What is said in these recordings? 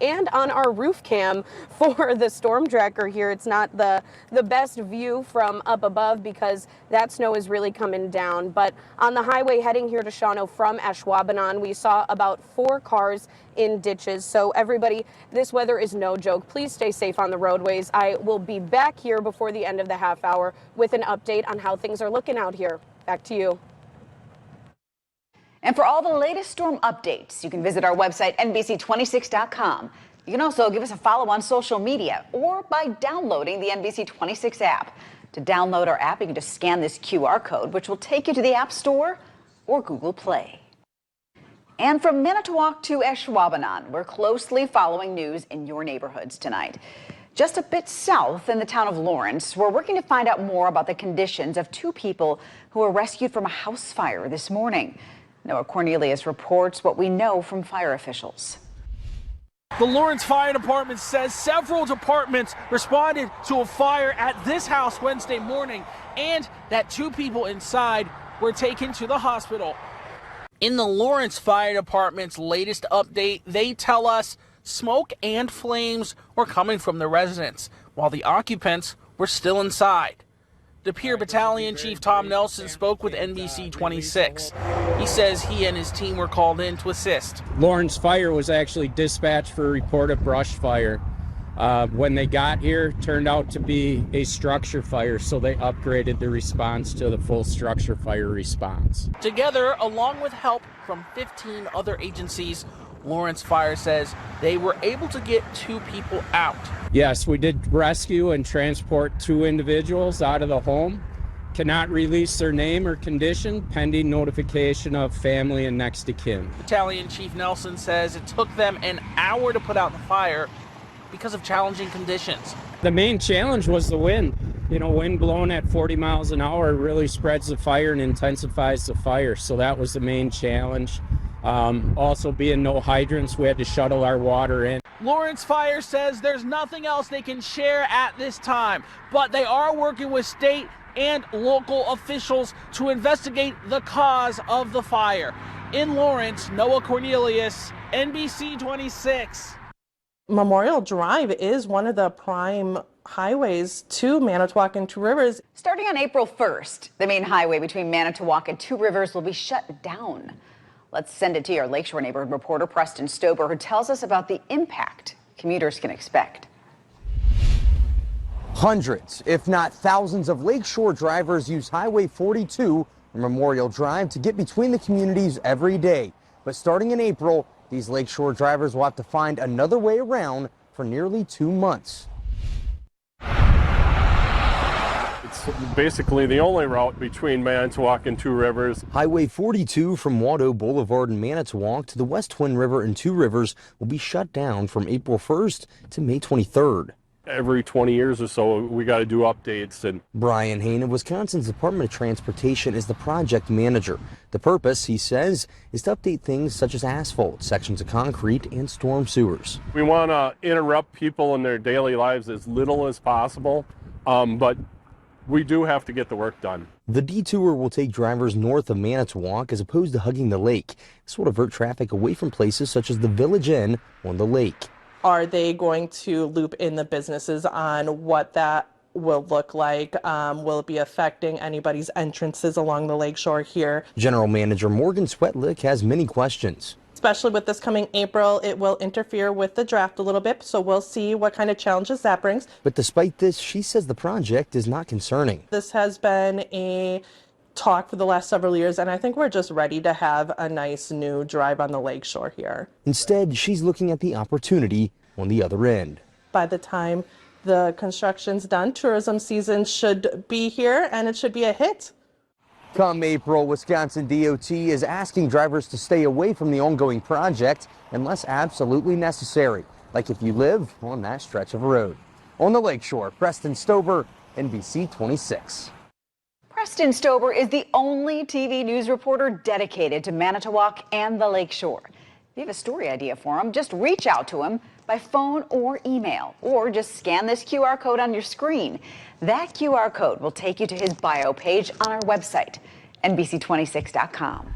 And on our roof cam for the storm tracker here, it's not the best view from up above because that snow is really coming down. But on the highway heading here to Shawano from Ashwaubenon, we saw about 4 cars in ditches. So everybody, this weather is no joke. Please stay safe on the roadways. I will be back here before the end of the half hour with an update on how things are looking out here. Back to you. And for all the latest storm updates, you can visit our website, NBC26.com. You can also give us a follow on social media or by downloading the NBC26 app. To download our app, you can just scan this QR code, which will take you to the App Store or Google Play. And from Manitowoc to Ashwaubenon, we're closely following news in your neighborhoods tonight. Just a bit south in the town of Lawrence, we're working to find out more about the conditions of 2 people who were rescued from a house fire this morning. Noah Cornelius reports what we know from fire officials. The Lawrence Fire Department says several departments responded to a fire at this house Wednesday morning and that 2 people inside were taken to the hospital. In the Lawrence Fire Department's latest update, they tell us smoke and flames were coming from the residence while the occupants were still inside. De Pere Battalion Chief Tom Nelson spoke with NBC 26. He says he and his team were called in to assist. Lawrence Fire was actually dispatched for a report of brush fire. When they got here, turned out to be a structure fire, so they upgraded the response to the full structure fire response. Together, along with help from 15 other agencies, Lawrence Fire says they were able to get 2 people out. Yes, we did rescue and transport 2 individuals out of the home. Cannot release their name or condition pending notification of family and next of kin. Battalion Chief Nelson says it took them an hour to put out the fire because of challenging conditions. The main challenge was the wind. You know, wind blowing at 40 miles an hour really spreads the fire and intensifies the fire. So that was the main challenge. Also being no hydrants, we had to shuttle our water in. Lawrence Fire says there's nothing else they can share at this time, but they are working with state and local officials to investigate the cause of the fire. In Lawrence, Noah Cornelius, NBC 26. Memorial Drive is one of the prime highways to Manitowoc and Two Rivers. Starting on April 1st, the main highway between Manitowoc and Two Rivers will be shut down. Let's send it to your Lakeshore neighborhood reporter, Preston Stober, who tells us about the impact commuters can expect. Hundreds, if not thousands, of Lakeshore drivers use Highway 42 or Memorial Drive to get between the communities every day. But starting in April, these Lakeshore drivers will have to find another way around for nearly 2 months. It's basically the only route between Manitowoc and Two Rivers. Highway 42 from Wallop Boulevard in Manitowoc to the West Twin River and Two Rivers will be shut down from April 1st to May 23rd. Every 20 years or so, we got to do updates. And Brian Hain of Wisconsin's Department of Transportation is the project manager. The purpose, he says, is to update things such as asphalt, sections of concrete, and storm sewers. we want to interrupt people in their daily lives as little as possible, but we do have to get the work done. The detour will take drivers north of Manitowoc as opposed to hugging the lake. This will divert traffic away from places such as the Village Inn on the lake. Are they going to loop in the businesses on what that will look like? Will it be affecting anybody's entrances along the lakeshore here? General Manager Morgan Swetlick has many questions. Especially with this coming April, it will interfere with the draft a little bit, so we'll see what kind of challenges that brings. But despite this, she says the project is not concerning. This has been a talk for the last several years, and I think we're just ready to have a nice new drive on the lakeshore here. Instead, she's looking at the opportunity on the other end. By the time the construction's done, tourism season should be here, and it should be a hit. Come April, Wisconsin DOT is asking drivers to stay away from the ongoing project unless absolutely necessary, like if you live on that stretch of road. On the lakeshore, Preston Stober, NBC 26. Preston Stober is the only TV news reporter dedicated to Manitowoc and the Lakeshore. If you have a story idea for him, just reach out to him by phone or email, or just scan this QR code on your screen. That QR code will take you to his bio page on our website, NBC26.com.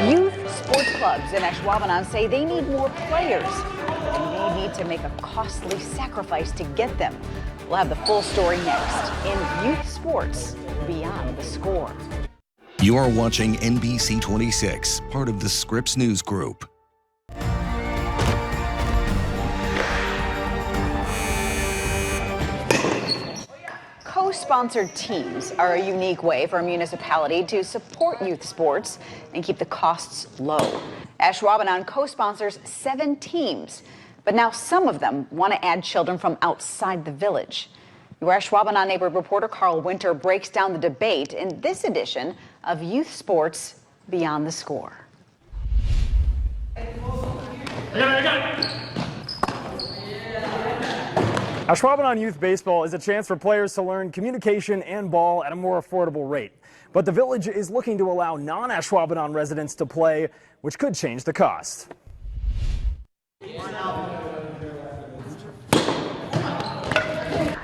Youth Sports clubs in Ashwaubenon say they need more players, and they need to make a costly sacrifice to get them. We'll have the full story next in Youth Sports Beyond the Score. You're watching NBC 26, part of the Scripps News Group. Co-sponsored teams are a unique way for a municipality to support youth sports and keep the costs low. Ashwaubenon co-sponsors 7 teams, but now some of them want to add children from outside the village. Your Ashwaubenon neighborhood reporter Carl Winter breaks down the debate in this edition of Youth Sports Beyond the Score. Ashwaubenon Youth Baseball is a chance for players to learn communication and ball at a more affordable rate. But the village is looking to allow non-Ashwaubenon residents to play, which could change the cost.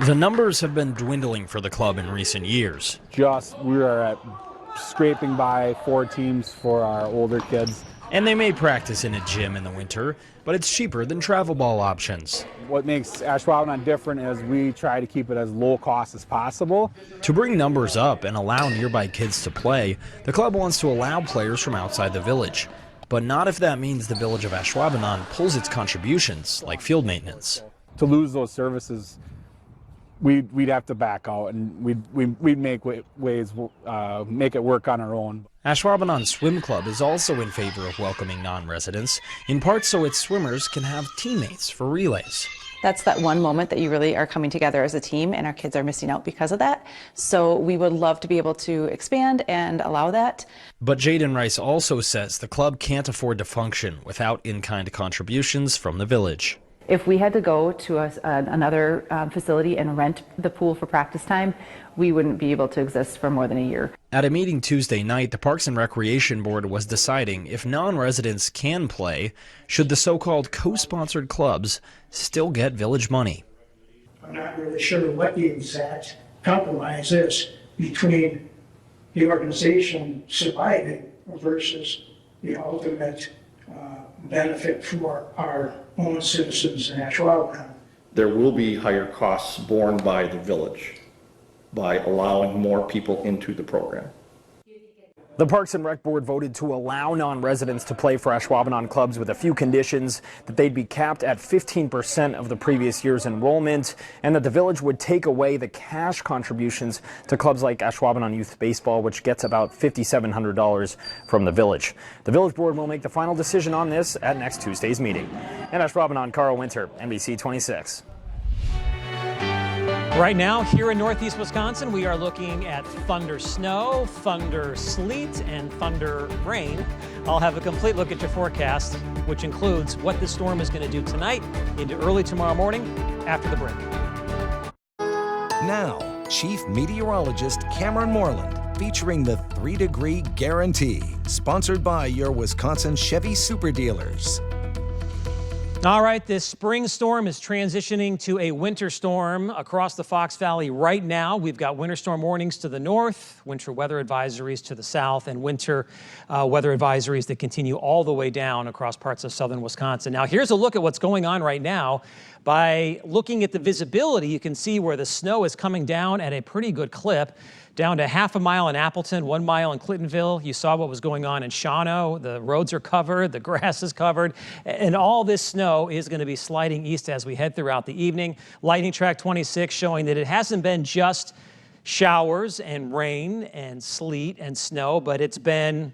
The numbers have been dwindling for the club in recent years. We are at scraping by 4 teams for our older kids. And they may practice in a gym in the winter, but it's cheaper than travel ball options. What makes Ashwaubenon different is we try to keep it as low cost as possible. To bring numbers up and allow nearby kids to play, the club wants to allow players from outside the village. But not if that means the village of Ashwaubenon pulls its contributions, like field maintenance. To lose those services, we'd have to back out, and we'd make ways make it work on our own. Ashwaubenon Swim Club is also in favor of welcoming non-residents, in part so its swimmers can have teammates for relays. That's that one moment that you really are coming together as a team, and our kids are missing out because of that. So we would love to be able to expand and allow that. But Jaden Rice also says the club can't afford to function without in-kind contributions from the village. If we had to go to another facility and rent the pool for practice time, we wouldn't be able to exist for more than a year. At a meeting Tuesday night, the Parks and Recreation Board was deciding if non-residents can play, should the so-called co-sponsored clubs still get village money. I'm not really sure what the exact compromise is between the organization surviving versus the ultimate benefit for our own citizens in Ashwaubenon. There will be higher costs borne by the village by allowing more people into the program. The Parks and Rec Board voted to allow non-residents to play for Ashwaubenon clubs with a few conditions: that they'd be capped at 15% of the previous year's enrollment, and that the village would take away the cash contributions to clubs like Ashwaubenon Youth Baseball, which gets about $5,700 from the village. The village board will make the final decision on this at next Tuesday's meeting. In Ashwaubenon, Carl Winter, NBC 26. Right now, here in Northeast Wisconsin, we are looking at thunder snow, thunder sleet, and thunder rain. I'll have a complete look at your forecast, which includes what the storm is going to do tonight into early tomorrow morning after the break. Now, Chief Meteorologist Cameron Moreland, featuring the 3-Degree Guarantee, sponsored by your Wisconsin Chevy Super Dealers. All right, this spring storm is transitioning to a winter storm across the Fox Valley right now. We've got winter storm warnings to the north, winter weather advisories to the south, and winter weather advisories that continue all the way down across parts of southern Wisconsin. Now, here's a look at what's going on right now. By looking at the visibility, you can see where the snow is coming down at a pretty good clip. Down to half a mile in Appleton, 1 mile in Clintonville. You saw what was going on in Shawano. The roads are covered, the grass is covered, and all this snow is going to be sliding east as we head throughout the evening. Lightning track 26 showing that it hasn't been just showers and rain and sleet and snow, but it's been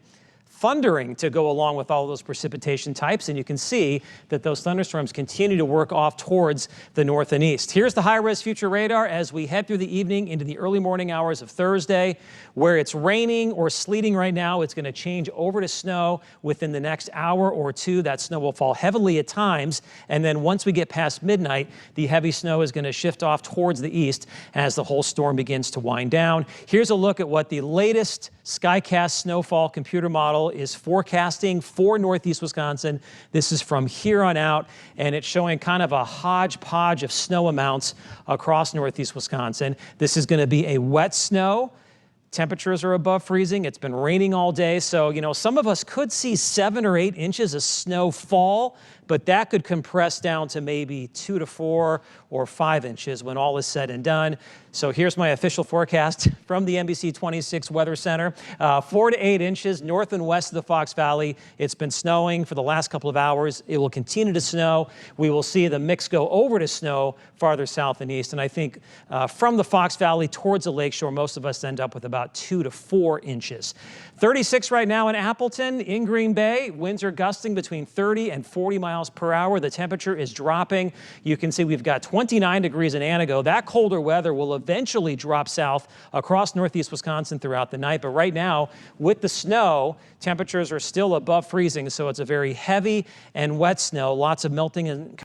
thundering to go along with all those precipitation types, and you can see that those thunderstorms continue to work off towards the north and east. Here's the high-res future radar as we head through the evening into the early morning hours of Thursday. Where it's raining or sleeting right now, it's going to change over to snow within the next hour or two. That snow will fall heavily at times, and then once we get past midnight, the heavy snow is going to shift off towards the east as the whole storm begins to wind down. Here's a look at what the latest SkyCast snowfall computer model is forecasting for Northeast Wisconsin. This is from here on out, and it's showing kind of a hodgepodge of snow amounts across Northeast Wisconsin. This is going to be a wet snow, Temperatures are above freezing. It's been raining all day. So, some of us could see 7 or 8 inches of snow fall, but that could compress down to maybe 2 to 4 or 5 inches when all is said and done. So here's my official forecast from the NBC 26 Weather Center. 4 to 8 inches north and west of the Fox Valley. It's been snowing for the last couple of hours. It will continue to snow. We will see the mix go over to snow farther south and east. And I think from the Fox Valley towards the lakeshore, most of us end up with about 2 to 4 inches. 36 right now in Appleton. In Green Bay, winds are gusting between 30 and 40 miles per hour. The temperature is dropping. You can see we've got 29 degrees in Antigo. That colder weather will eventually drop south across northeast Wisconsin throughout the night. But right now, with the snow, temperatures are still above freezing, so it's a very heavy and wet snow. Lots of melting and